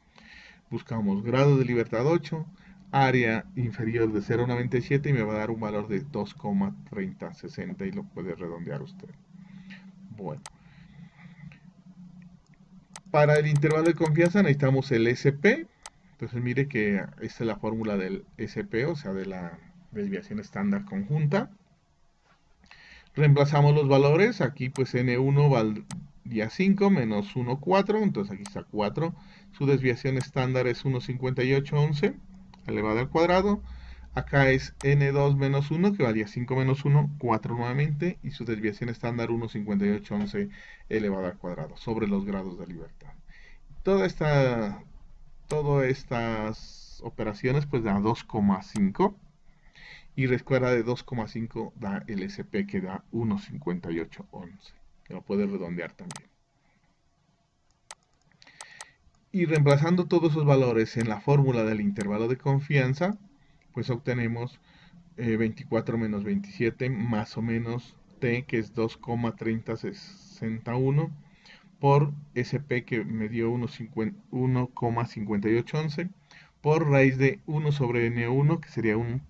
[SPEAKER 1] buscamos grado de libertad 8, área inferior de 0,97 y me va a dar un valor de 2,3060 y lo puede redondear usted. Bueno. Para el intervalo de confianza necesitamos el SP. Entonces mire que esta es la fórmula del SP, o sea, de la desviación estándar conjunta. Reemplazamos los valores. Aquí pues N1 valía 5 menos 1, 4. Entonces aquí está 4. Su desviación estándar es 1,5811 elevado al cuadrado. Acá es N2 menos 1, que valía 5 menos 1, 4 nuevamente. Y su desviación estándar 1,5811 elevado al cuadrado, sobre los grados de libertad. Todas estas operaciones pues da 2,5. Y recuerda de 2,5 da el SP que da 1,5811. Que lo puede redondear también. Y reemplazando todos esos valores en la fórmula del intervalo de confianza, pues obtenemos 24 menos 27 más o menos T, que es 2,3061, por SP, que me dio 1,5811, por raíz de 1 sobre N1, que sería un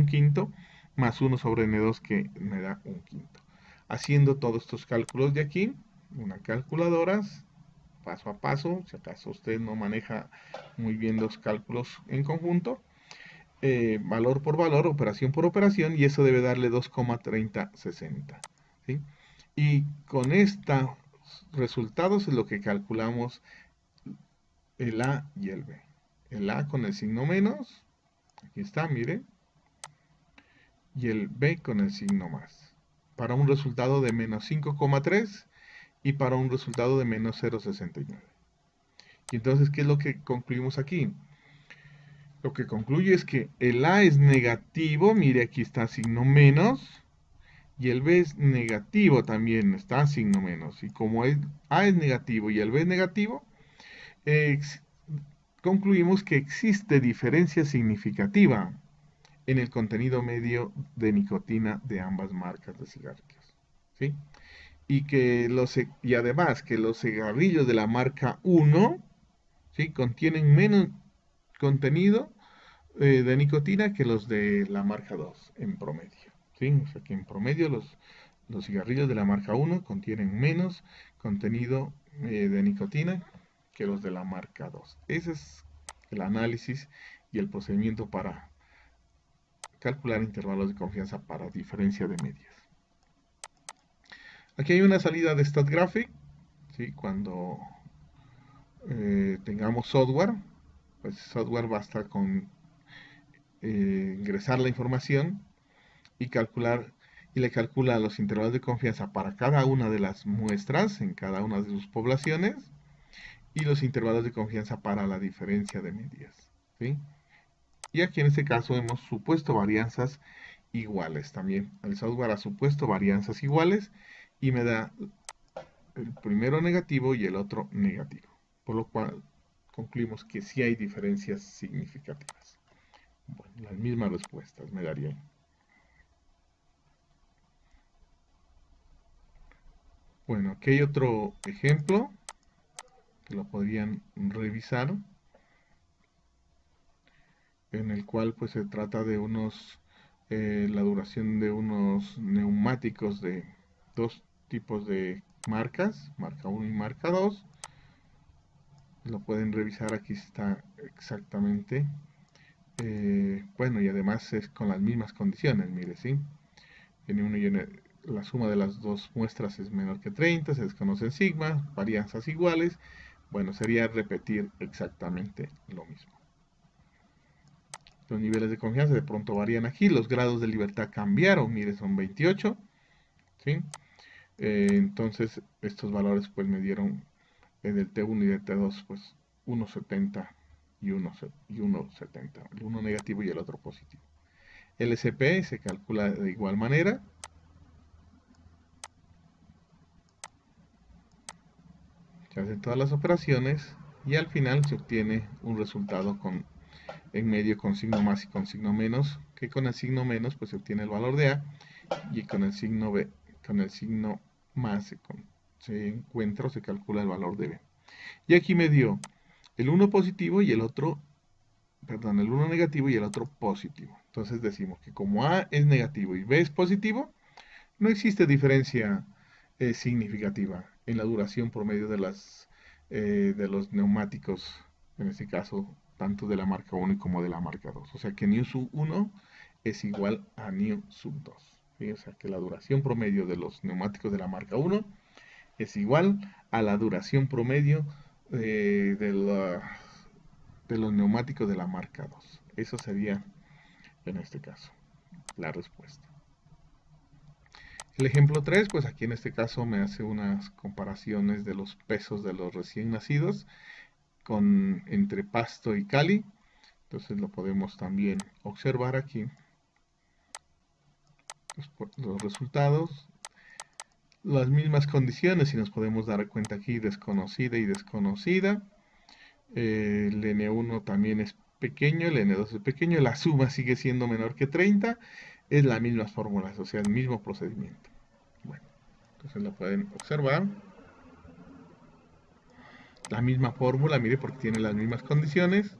[SPEAKER 1] quinto, más 1 sobre N2, que me da un quinto. Haciendo todos estos cálculos de aquí, una calculadora, paso a paso, si acaso usted no maneja muy bien los cálculos en conjunto, valor por valor, operación por operación, y eso debe darle 2,3060. ¿Sí? Y con estos resultados es lo que calculamos el A y el B. El A con el signo menos, aquí está, mire, y el B con el signo más, para un resultado de menos 5,3 y para un resultado de menos 0,69. Y entonces, ¿qué es lo que concluimos aquí? Lo que concluye es que el A es negativo, mire, aquí está signo menos, y el B es negativo también, está signo menos. Y como A es negativo y el B es negativo, concluimos que existe diferencia significativa en el contenido medio de nicotina de ambas marcas de cigarrillos. ¿Sí? Y además que los cigarrillos de la marca 1, ¿sí?, contienen menos contenido de nicotina que los de la marca 2 en promedio. ¿Sí? O sea que en promedio los cigarrillos de la marca 1 contienen menos contenido de nicotina que los de la marca 2. Ese es el análisis y el procedimiento para calcular intervalos de confianza para diferencia de medias. Aquí hay una salida de StatGraphic, ¿sí? Cuando tengamos software, pues software basta con ingresar la información y le calcula los intervalos de confianza para cada una de las muestras en cada una de sus poblaciones y los intervalos de confianza para la diferencia de medias, ¿sí? Y aquí en este caso hemos supuesto varianzas iguales también. El software ha supuesto varianzas iguales y me da el primero negativo y el otro negativo, por lo cual concluimos que sí hay diferencias significativas. Bueno, las mismas respuestas me darían. Bueno, aquí hay otro ejemplo que lo podrían revisar, en el cual pues se trata de la duración de unos neumáticos de dos tipos de marcas, marca 1 y marca 2. Lo pueden revisar, aquí está exactamente. Bueno, y además es con las mismas condiciones, mire, ¿sí? N1 y la suma de las dos muestras es menor que 30, se desconocen sigma, varianzas iguales. Bueno, sería repetir exactamente lo mismo. Los niveles de confianza de pronto varían aquí, los grados de libertad cambiaron, mire, son 28, ¿sí? Entonces, estos valores pues me dieron del T1 y del T2 pues 1,70 y 1,70, el uno negativo y el otro positivo. El SP se calcula de igual manera. Se hacen todas las operaciones y al final se obtiene un resultado en medio con signo más y con signo menos, que con el signo menos pues se obtiene el valor de A y con el signo B, con el signo más se encuentra o se calcula el valor de B. Y aquí me dio el 1 positivo y el otro, perdón, el 1 negativo y el otro positivo. Entonces decimos que como A es negativo y B es positivo, no existe diferencia significativa en la duración promedio de los neumáticos, en este caso, tanto de la marca 1 como de la marca 2. O sea que new sub 1 es igual a new sub 2. ¿Sí? O sea que la duración promedio de los neumáticos de la marca 1 es igual a la duración promedio de los neumáticos de la marca 2. Eso sería, en este caso, la respuesta. El ejemplo 3, pues aquí en este caso me hace unas comparaciones de los pesos de los recién nacidos entre Pasto y Cali. Entonces lo podemos también observar aquí. Los resultados, las mismas condiciones, y nos podemos dar cuenta aquí desconocida y desconocida. El N1 también es pequeño, el N2 es pequeño, la suma sigue siendo menor que 30, es las mismas fórmulas, o sea, el mismo procedimiento. Entonces lo pueden observar. La misma fórmula, mire, porque tiene las mismas condiciones.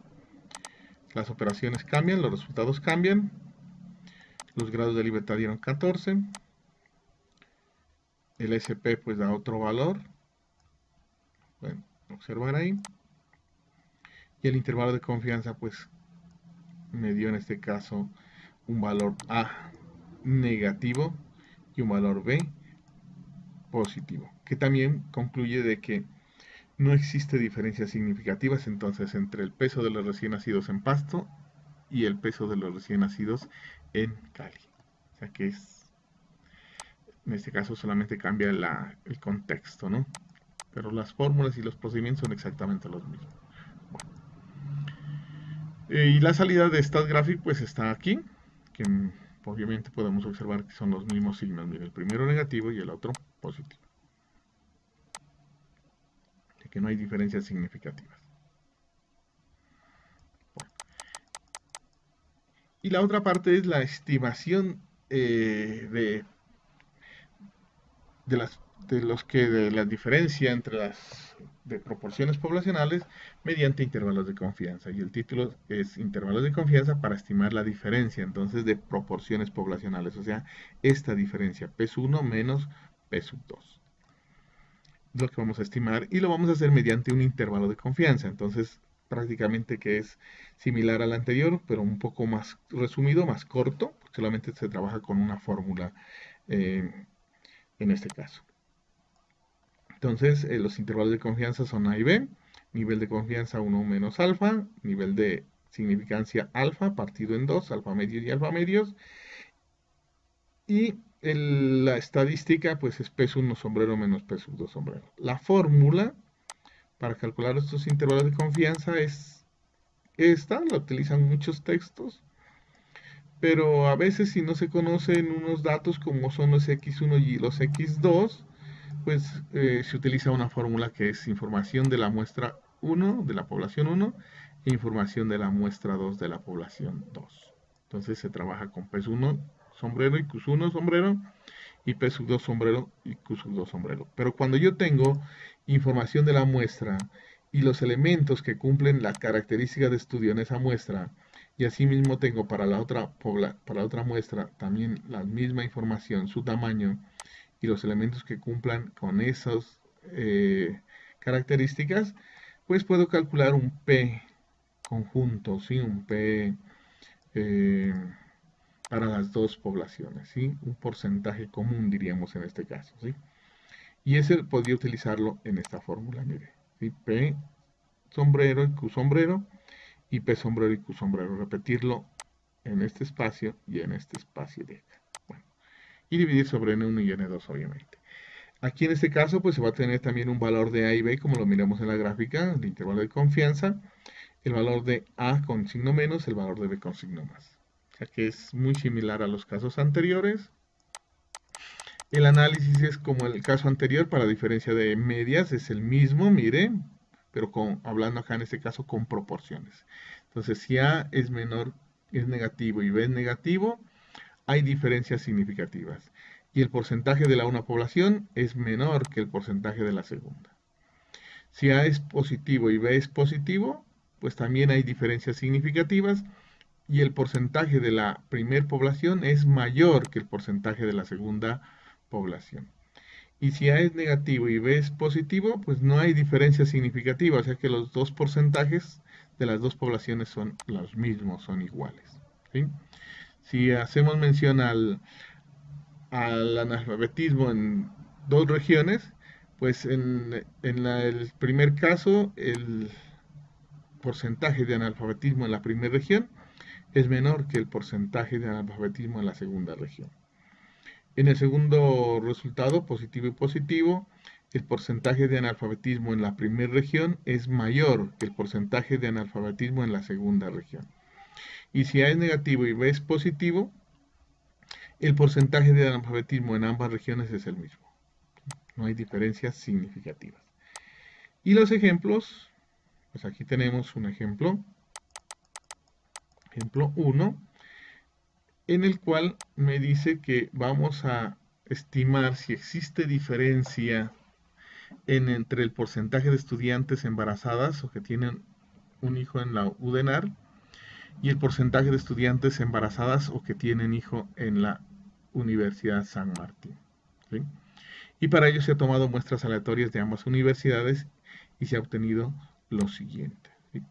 [SPEAKER 1] Las operaciones cambian, los resultados cambian. Los grados de libertad dieron 14. El SP pues da otro valor. Pueden observar ahí. Y el intervalo de confianza pues me dio en este caso un valor A negativo y un valor B positivo, que también concluye de que no existe diferencias significativas entonces entre el peso de los recién nacidos en Pasto y el peso de los recién nacidos en Cali. O sea que en este caso solamente cambia el contexto, ¿no? Pero las fórmulas y los procedimientos son exactamente los mismos. Bueno. Y la salida de StatGraphic pues está aquí, que obviamente podemos observar que son los mismos signos. Mire, el primero negativo y el otro positivo. De que no hay diferencias significativas. Bueno. Y la otra parte es la estimación de la diferencia entre las de proporciones poblacionales mediante intervalos de confianza. Y el título es intervalos de confianza para estimar la diferencia entonces de proporciones poblacionales, o sea, esta diferencia P1 menos P2. Lo que vamos a estimar y lo vamos a hacer mediante un intervalo de confianza. Entonces, prácticamente que es similar al anterior, pero un poco más resumido, más corto, porque solamente se trabaja con una fórmula en este caso. Entonces, los intervalos de confianza son A y B, nivel de confianza 1 menos alfa, nivel de significancia alfa partido en 2, alfa medios y alfa medios, y la estadística pues es P1 sombrero menos P2 sombrero. La fórmula para calcular estos intervalos de confianza es esta, la utilizan muchos textos, pero a veces si no se conocen unos datos como son los X1 y los X2, pues se utiliza una fórmula que es información de la muestra 1 de la población 1 e información de la muestra 2 de la población 2. Entonces se trabaja con P1 sombrero y Q1 sombrero y P2 sombrero y Q2 sombrero. Pero cuando yo tengo información de la muestra y los elementos que cumplen la característica de estudio en esa muestra, y asimismo tengo para la otra muestra también la misma información, su tamaño, y los elementos que cumplan con esas características, pues puedo calcular un P conjunto, ¿sí? Un P para las dos poblaciones, ¿sí? Un porcentaje común, diríamos en este caso, ¿sí? Y ese podría utilizarlo en esta fórmula, mire, ¿sí? P sombrero y Q sombrero, y P sombrero y Q sombrero, repetirlo en este espacio y en este espacio de acá. Bueno, y dividir sobre N1 y N2, obviamente. Aquí en este caso, pues se va a tener también un valor de A y B, como lo miramos en la gráfica, el intervalo de confianza, el valor de A con signo menos, el valor de B con signo más. O sea que es muy similar a los casos anteriores. El análisis es como el caso anterior, para diferencia de medias, es el mismo, mire, pero hablando acá en este caso con proporciones. Entonces, si A es menor, es negativo y B es negativo, hay diferencias significativas. Y el porcentaje de la una población es menor que el porcentaje de la segunda. Si A es positivo y B es positivo, pues también hay diferencias significativas y el porcentaje de la primer población es mayor que el porcentaje de la segunda población. Y si A es negativo y B es positivo, pues no hay diferencia significativa, o sea que los dos porcentajes de las dos poblaciones son los mismos, son iguales. ¿Sí? Si hacemos mención al analfabetismo en dos regiones, pues en el primer caso el porcentaje de analfabetismo en la primera región es menor que el porcentaje de analfabetismo en la segunda región. En el segundo resultado, positivo y positivo, el porcentaje de analfabetismo en la primera región es mayor que el porcentaje de analfabetismo en la segunda región. Y si A es negativo y B es positivo, el porcentaje de analfabetismo en ambas regiones es el mismo. No hay diferencias significativas. Y los ejemplos, pues aquí tenemos un ejemplo 1, en el cual me dice que vamos a estimar si existe diferencia entre el porcentaje de estudiantes embarazadas o que tienen un hijo en la UDENAR y el porcentaje de estudiantes embarazadas o que tienen hijo en la Universidad San Martín. ¿Sí? Y para ello se ha tomado muestras aleatorias de ambas universidades y se ha obtenido lo siguiente. ¿Sí?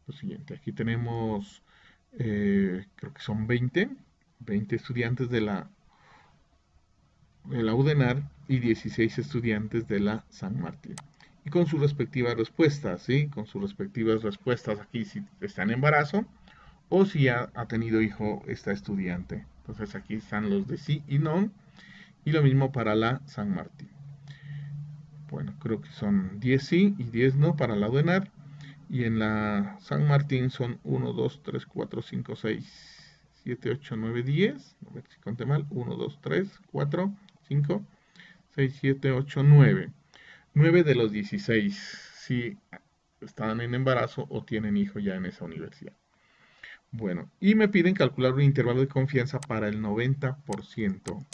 [SPEAKER 1] Lo siguiente, aquí tenemos, creo que son 20 estudiantes de la UDENAR y 16 estudiantes de la San Martín. Y con sus respectivas respuestas, ¿sí? Con sus respectivas respuestas aquí si está en embarazo o si ha tenido hijo esta estudiante. Entonces aquí están los de sí y no. Y lo mismo para la San Martín. Bueno, creo que son 10 sí y 10 no para la UDENAR. Y en la San Martín son 1, 2, 3, 4, 5, 6, 7, 8, 9, 10. A ver si conté mal. 1, 2, 3, 4, 5, 6, 7, 8, 9. 9 de los 16 sí están en embarazo o tienen hijo ya en esa universidad. Bueno, y me piden calcular un intervalo de confianza para el 90%.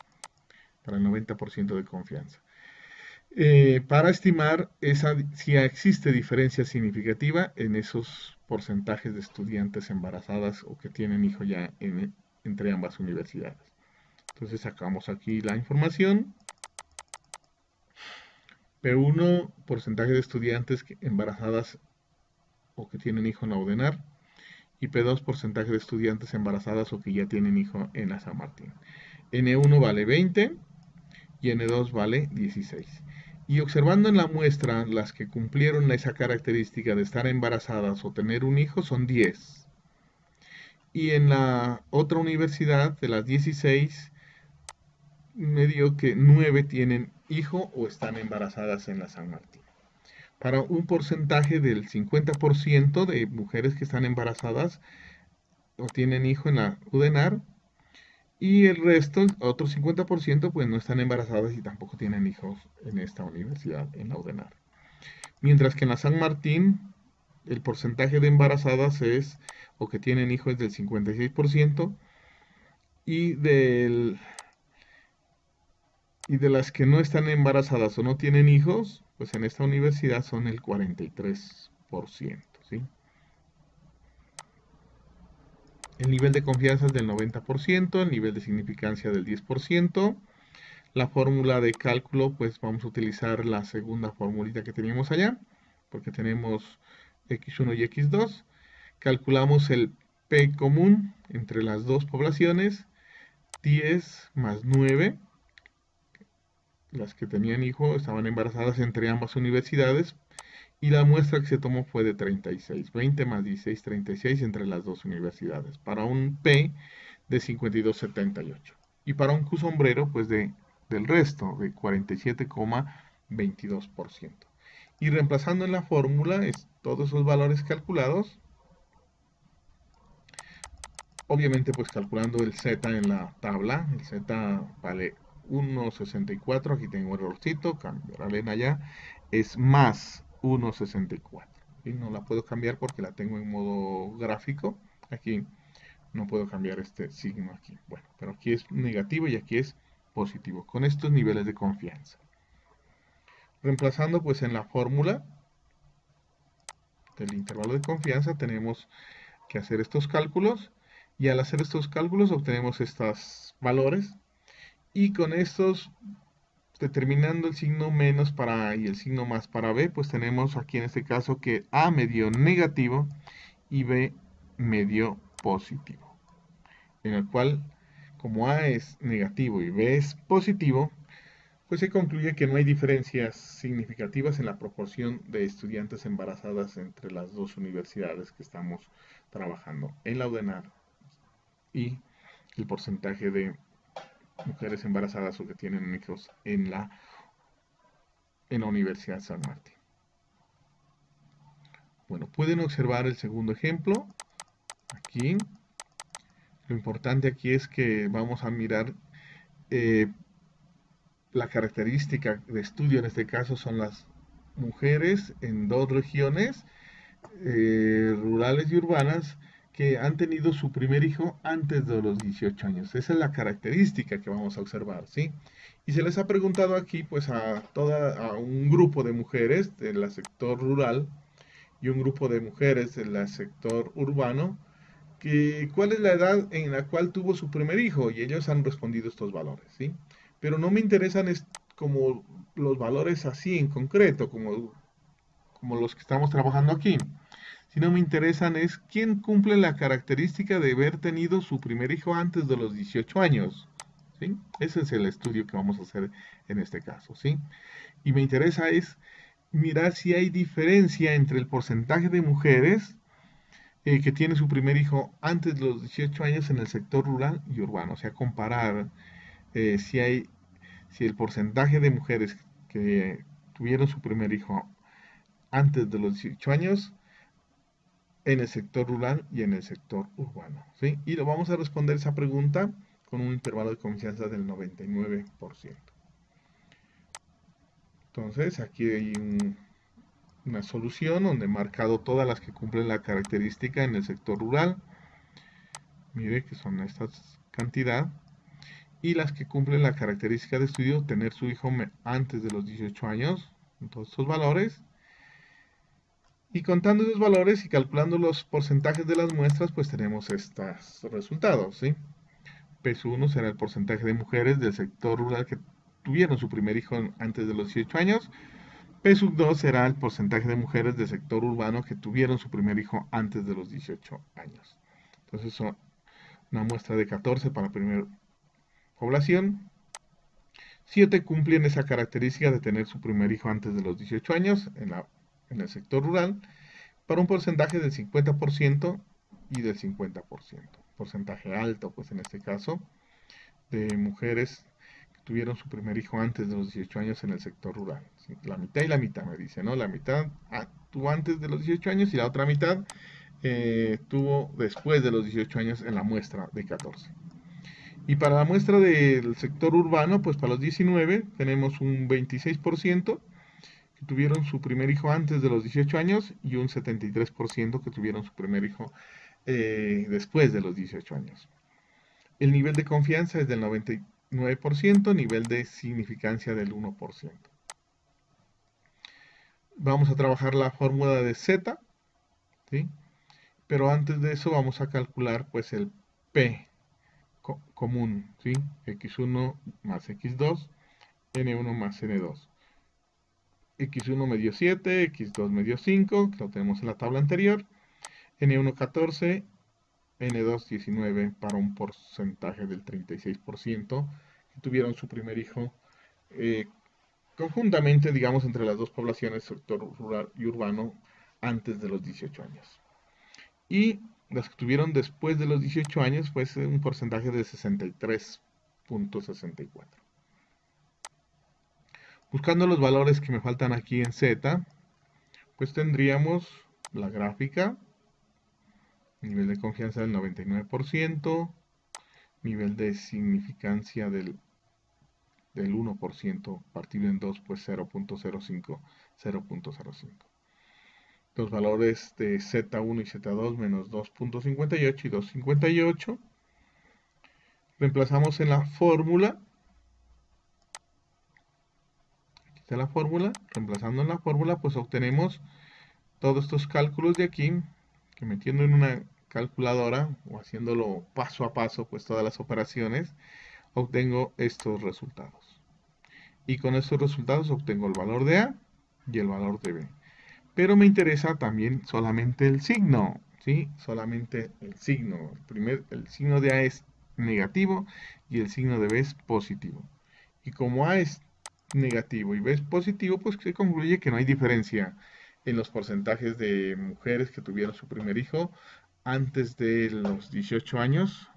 [SPEAKER 1] Para el 90% de confianza. Para estimar si existe diferencia significativa en esos porcentajes de estudiantes embarazadas o que tienen hijo ya entre ambas universidades. Entonces sacamos aquí la información. P1, porcentaje de estudiantes embarazadas o que tienen hijo en la UDENAR. Y P2, porcentaje de estudiantes embarazadas o que ya tienen hijo en la San Martín. N1 vale 20 y N2 vale 16. Y observando en la muestra, las que cumplieron esa característica de estar embarazadas o tener un hijo son 10. Y en la otra universidad, de las 16, me dio que 9 tienen hijo o están embarazadas en la San Martín. Para un porcentaje del 50% de mujeres que están embarazadas o tienen hijo en la UDENAR, y el resto, otro 50%, pues no están embarazadas y tampoco tienen hijos en esta universidad, en la UDENAR. Mientras que en la San Martín, el porcentaje de embarazadas es, o que tienen hijos es del 56%, y, y de las que no están embarazadas o no tienen hijos, pues en esta universidad son el 43%, ¿sí? El nivel de confianza es del 90%, el nivel de significancia del 10%. La fórmula de cálculo, pues vamos a utilizar la segunda formulita que teníamos allá, porque tenemos x1 y x2. Calculamos el P común entre las dos poblaciones, 10 más 9. Las que tenían hijo estaban embarazadas entre ambas universidades, y la muestra que se tomó fue de 36. 20 más 16, 36 entre las dos universidades, para un P de 52,78. Y para un Q sombrero, pues del resto, de 47,22%. Y reemplazando en la fórmula todos esos valores calculados, obviamente pues calculando el Z en la tabla, el Z vale 1,64, aquí tengo un errorcito, cambiaré en allá, es más 1,64. ¿Sí? No la puedo cambiar porque la tengo en modo gráfico, aquí no puedo cambiar este signo aquí. Bueno, pero aquí es negativo y aquí es positivo, con estos niveles de confianza. Reemplazando pues en la fórmula del intervalo de confianza tenemos que hacer estos cálculos, y al hacer estos cálculos obtenemos estos valores, y con estos, determinando el signo menos para A y el signo más para B, pues tenemos aquí en este caso que A me dio negativo y B me dio positivo, en el cual, como A es negativo y B es positivo, pues se concluye que no hay diferencias significativas en la proporción de estudiantes embarazadas entre las dos universidades que estamos trabajando, en la UDENAR y el porcentaje de mujeres embarazadas o que tienen hijos en la Universidad San Martín. Bueno, pueden observar el segundo ejemplo aquí. Lo importante aquí es que vamos a mirar la característica de estudio, en este caso son las mujeres en dos regiones, rurales y urbanas, que han tenido su primer hijo antes de los 18 años. Esa es la característica que vamos a observar, ¿sí? Y se les ha preguntado aquí pues a un grupo de mujeres del sector rural y un grupo de mujeres del sector urbano que cuál es la edad en la cual tuvo su primer hijo y ellos han respondido estos valores, ¿sí? Pero no me interesan como los valores así en concreto, como los que estamos trabajando aquí, sino me interesan es quién cumple la característica de haber tenido su primer hijo antes de los 18 años, ¿sí? Ese es el estudio que vamos a hacer en este caso, ¿sí? Y me interesa es mirar si hay diferencia entre el porcentaje de mujeres que tiene su primer hijo antes de los 18 años en el sector rural y urbano. O sea, comparar si el porcentaje de mujeres que tuvieron su primer hijo antes de los 18 años en el sector rural y en el sector urbano. ¿Sí? Y lo vamos a responder esa pregunta con un intervalo de confianza del 99%. Entonces, aquí hay una solución donde he marcado todas las que cumplen la característica en el sector rural. Mire que son esta cantidad. Y las que cumplen la característica de estudio, tener su hijo antes de los 18 años, todos estos valores. Y contando esos valores y calculando los porcentajes de las muestras, pues tenemos estos resultados, ¿sí? P1 será el porcentaje de mujeres del sector rural que tuvieron su primer hijo antes de los 18 años. P2 será el porcentaje de mujeres del sector urbano que tuvieron su primer hijo antes de los 18 años. Entonces son una muestra de 14 para la primera población. 7 cumplen esa característica de tener su primer hijo antes de los 18 años en el sector rural, para un porcentaje del 50% y del 50%. Porcentaje alto, pues en este caso, de mujeres que tuvieron su primer hijo antes de los 18 años en el sector rural. ¿Sí? La mitad y la mitad, me dice, ¿no? La mitad tuvo antes de los 18 años y la otra mitad tuvo después de los 18 años en la muestra de 14. Y para la muestra del sector urbano, pues para los 19 tenemos un 26% que tuvieron su primer hijo antes de los 18 años y un 73% que tuvieron su primer hijo después de los 18 años. El nivel de confianza es del 99%, nivel de significancia del 1%. Vamos a trabajar la fórmula de Z, ¿sí? Pero antes de eso vamos a calcular pues el P común, ¿sí? X1 más X2, N1 más N2. X1 me dio 7, X2 me dio 5, que lo tenemos en la tabla anterior, N1 14, N2 19 para un porcentaje del 36% que tuvieron su primer hijo eh, conjuntamente, digamos, entre las dos poblaciones, sector rural y urbano, antes de los 18 años. Y las que tuvieron después de los 18 años, pues un porcentaje de 63.64. Buscando los valores que me faltan aquí en Z, pues tendríamos la gráfica, nivel de confianza del 99%, nivel de significancia del 1%, partido en 2, pues 0.05, 0.05. Los valores de Z1 y Z2 menos 2.58 y 2.58. Reemplazamos en la fórmula. Aquí está la fórmula. Reemplazando en la fórmula, pues obtenemos todos estos cálculos de aquí, que metiendo en una calculadora o haciéndolo paso a paso, pues todas las operaciones, obtengo estos resultados. Y con estos resultados obtengo el valor de A y el valor de B. Pero me interesa también solamente el signo, ¿sí? Solamente el signo. El signo de A es negativo y el signo de B es positivo. Y como A es negativo y B es positivo, pues se concluye que no hay diferencia en los porcentajes de mujeres que tuvieron su primer hijo antes de los 18 años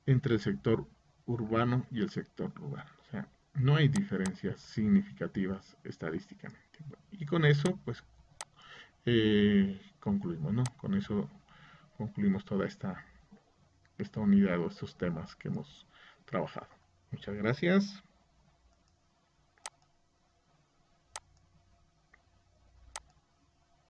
[SPEAKER 1] entre el sector urbano y el sector rural. O sea, no hay diferencias significativas estadísticamente. Y con eso, pues, concluimos, ¿no? Con eso concluimos toda esta unidad o estos temas que hemos trabajado. Muchas gracias.